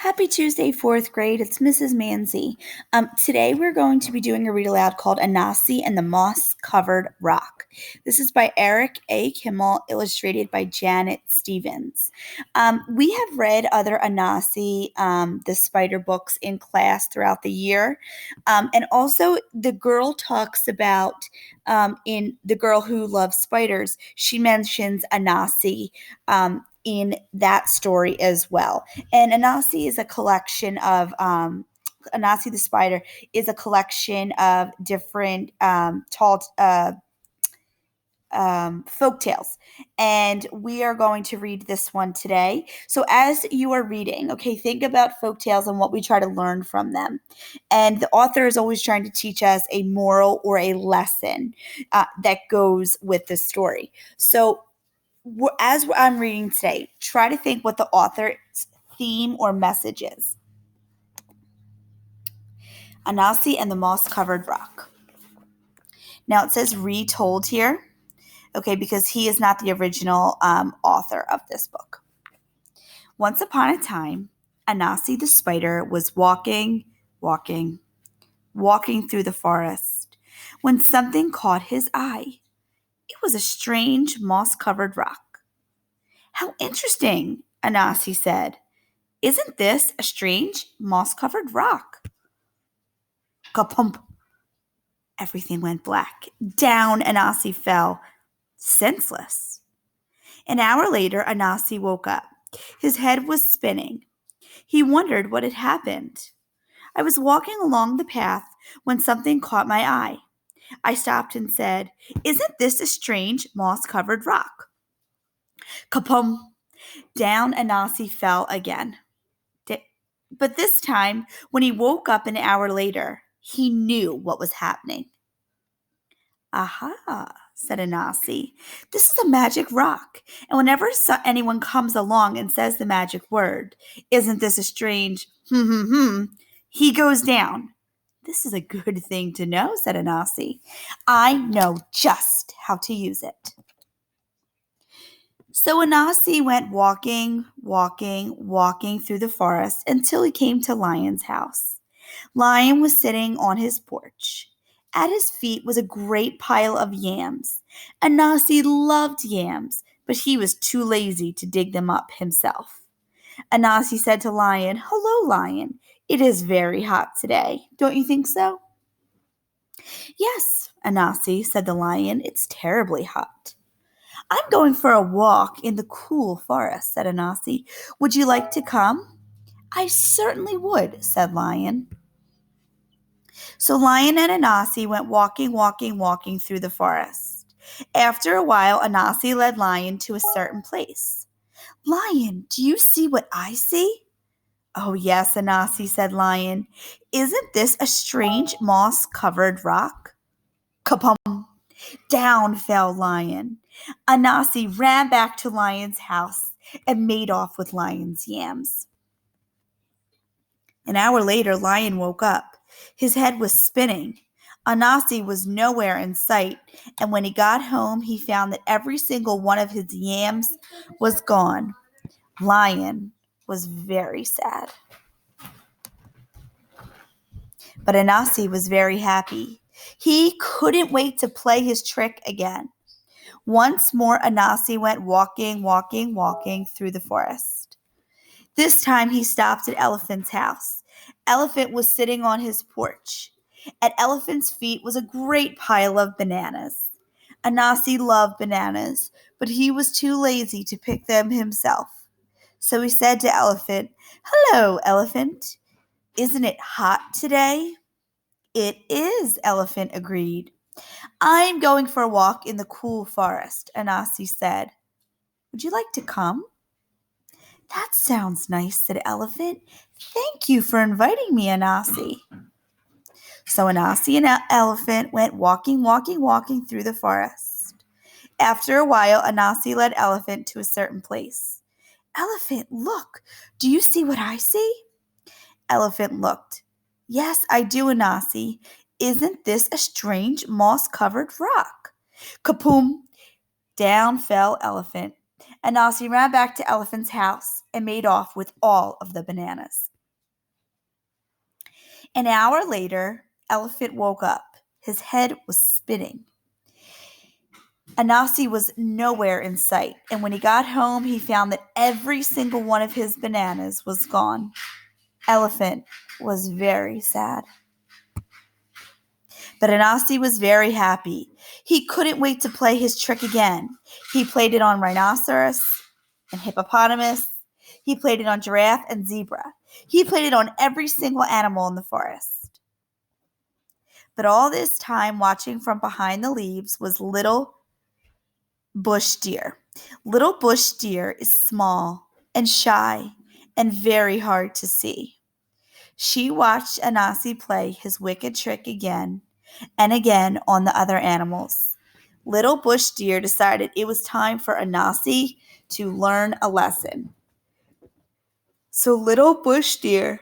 Happy Tuesday, fourth grade. It's Mrs. Manzi. Today we're going to be doing a read aloud called Anansi and the Moss Covered Rock. This is by Eric A. Kimmel, illustrated by Janet Stevens. We have read other Anansi, the spider books in class throughout the year. And also, the girl talks about, in The Girl Who Loves Spiders, she mentions Anansi in that story as well. And Anansi is a collection of Anansi the spider is a collection of different tall folk tales, and we are going to read this one today. So as you are reading, okay, think about folk tales and what we try to learn from them. And the author is always trying to teach us a moral or a lesson that goes with the story. So as I'm reading today, try to think what the author's theme or message is. Anansi and the Moss Covered Rock. Now it says retold here, okay, because he is not the original author of this book. Once upon a time, Anansi the spider was walking through the forest when something caught his eye. It was a strange moss-covered rock. "How interesting," Anansi said. "Isn't this a strange moss-covered rock?" Kapump. Everything went black. Down Anansi fell, senseless. An hour later, Anansi woke up. His head was spinning. He wondered what had happened. "I was walking along the path when something caught my eye. I stopped and said, 'Isn't this a strange moss-covered rock?'" Kapum. Down Anansi fell again. But this time, when he woke up an hour later, he knew what was happening. "Aha," said Anansi. "This is a magic rock, and whenever anyone comes along and says the magic word, 'Isn't this a strange he goes down." "This is a good thing to know," said Anansi. "I know just how to use it." So Anansi went walking through the forest until he came to Lion's house. Lion was sitting on his porch. At his feet was a great pile of yams. Anansi loved yams, but he was too lazy to dig them up himself. Anansi said to Lion, "Hello, Lion. It is very hot today. Don't you think so?" "Yes, Anansi," said the lion. "It's terribly hot." "I'm going for a walk in the cool forest," said Anansi. "Would you like to come?" "I certainly would," said Lion. So Lion and Anansi went walking through the forest. After a while, Anansi led Lion to a certain place. "Lion, do you see what I see?" "Oh, yes, Anansi," said Lion. "Isn't this a strange moss-covered rock?" Kapum! Down fell Lion. Anansi ran back to Lion's house and made off with Lion's yams. An hour later, Lion woke up. His head was spinning. Anansi was nowhere in sight, and when he got home, he found that every single one of his yams was gone. Lion was very sad. But Anansi was very happy. He couldn't wait to play his trick again. Once more, Anansi went walking through the forest. This time he stopped at Elephant's house. Elephant was sitting on his porch. At Elephant's feet was a great pile of bananas. Anansi loved bananas, but he was too lazy to pick them himself. So he said to Elephant, "Hello, Elephant. Isn't it hot today?" "It is," Elephant agreed. "I'm going for a walk in the cool forest," Anansi said. "Would you like to come?" "That sounds nice," said Elephant. "Thank you for inviting me, Anansi." So Anansi and Elephant went walking through the forest. After a while, Anansi led Elephant to a certain place. "Elephant, look! Do you see what I see?" Elephant looked. "Yes, I do, Anansi. Isn't this a strange moss-covered rock?" Kapoom! Down fell Elephant. Anansi ran back to Elephant's house and made off with all of the bananas. An hour later, Elephant woke up. His head was spinning. Anansi was nowhere in sight, and when he got home, he found that every single one of his bananas was gone. Elephant was very sad. But Anansi was very happy. He couldn't wait to play his trick again. He played it on rhinoceros and hippopotamus. He played it on giraffe and zebra. He played it on every single animal in the forest. But all this time, watching from behind the leaves, was little bush deer. Little bush deer is small and shy and very hard to see. She watched Anansi play his wicked trick again and again on the other animals. Little bush deer decided it was time for Anansi to learn a lesson. So little bush deer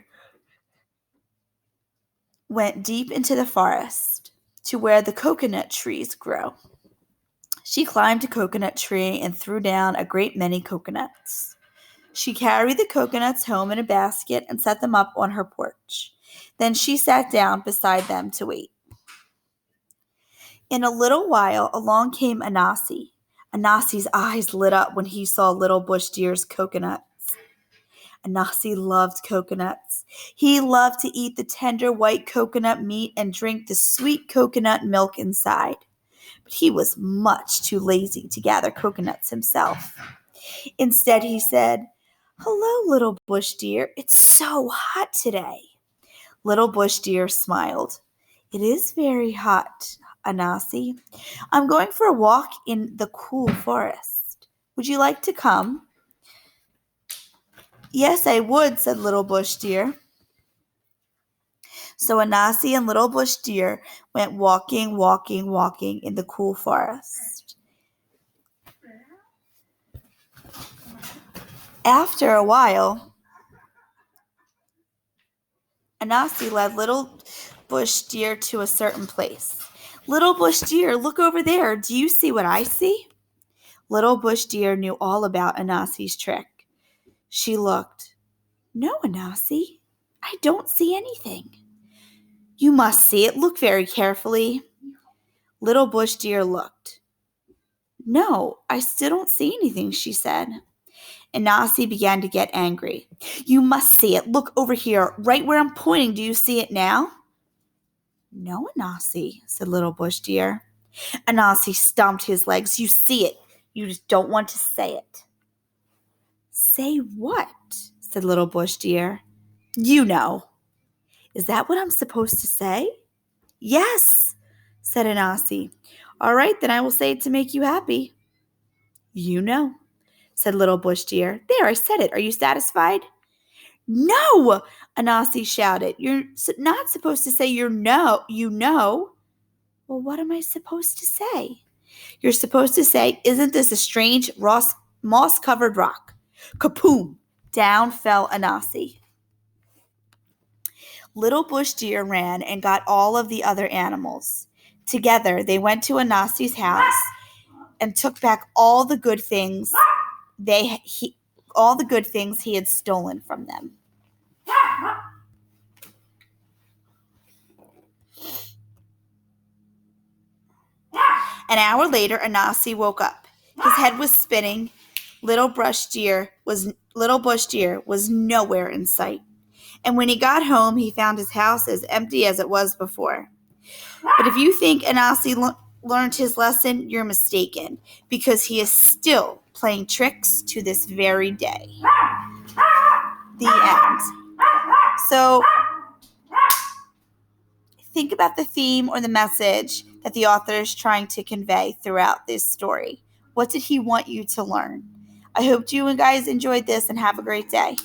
went deep into the forest to where the coconut trees grow. She climbed a coconut tree and threw down a great many coconuts. She carried the coconuts home in a basket and set them up on her porch. Then she sat down beside them to wait. In a little while, along came Anansi. Anansi's eyes lit up when he saw little bush deer's coconuts. Anansi loved coconuts. He loved to eat the tender white coconut meat and drink the sweet coconut milk inside. But he was much too lazy to gather coconuts himself. Instead, he said, "Hello, little bush deer. It's so hot today." Little bush deer smiled. "It is very hot, Anansi. I'm going for a walk in the cool forest. Would you like to come?" "Yes, I would," said little bush deer. So Anansi and little bush deer went walking in the cool forest. After a while, Anansi led little bush deer to a certain place. "Little bush deer, look over there. Do you see what I see?" Little bush deer knew all about Anansi's trick. She looked. "No, Anansi, I don't see anything." "You must see it. Look very carefully." Little bush deer looked. "No, I still don't see anything," she said. Anansi began to get angry. "You must see it. Look over here, right where I'm pointing. Do you see it now?" "No, Anansi," said little bush deer. Anansi stomped his legs. "You see it. You just don't want to say it." "Say what?" said little bush deer. "You know." "Is that what I'm supposed to say?" "Yes," said Anansi. "All right, then I will say it to make you happy." "You know," said little bush deer. "There, I said it. Are you satisfied?" "No!" Anansi shouted. "You're not supposed to say you know. "Well, what am I supposed to say?" "You're supposed to say, 'Isn't this a strange moss-covered rock?'" Kapoom! Down fell Anansi. Little bush deer ran and got all of the other animals. Together, they went to Anansi's house and took back all the good things he had stolen from them. An hour later, Anansi woke up. His head was spinning. Little bush deer was nowhere in sight. And when he got home, he found his house as empty as it was before. But if you think Anansi learned his lesson, you're mistaken, because he is still playing tricks to this very day. The end. So think about the theme or the message that the author is trying to convey throughout this story. What did he want you to learn? I hope you guys enjoyed this and have a great day.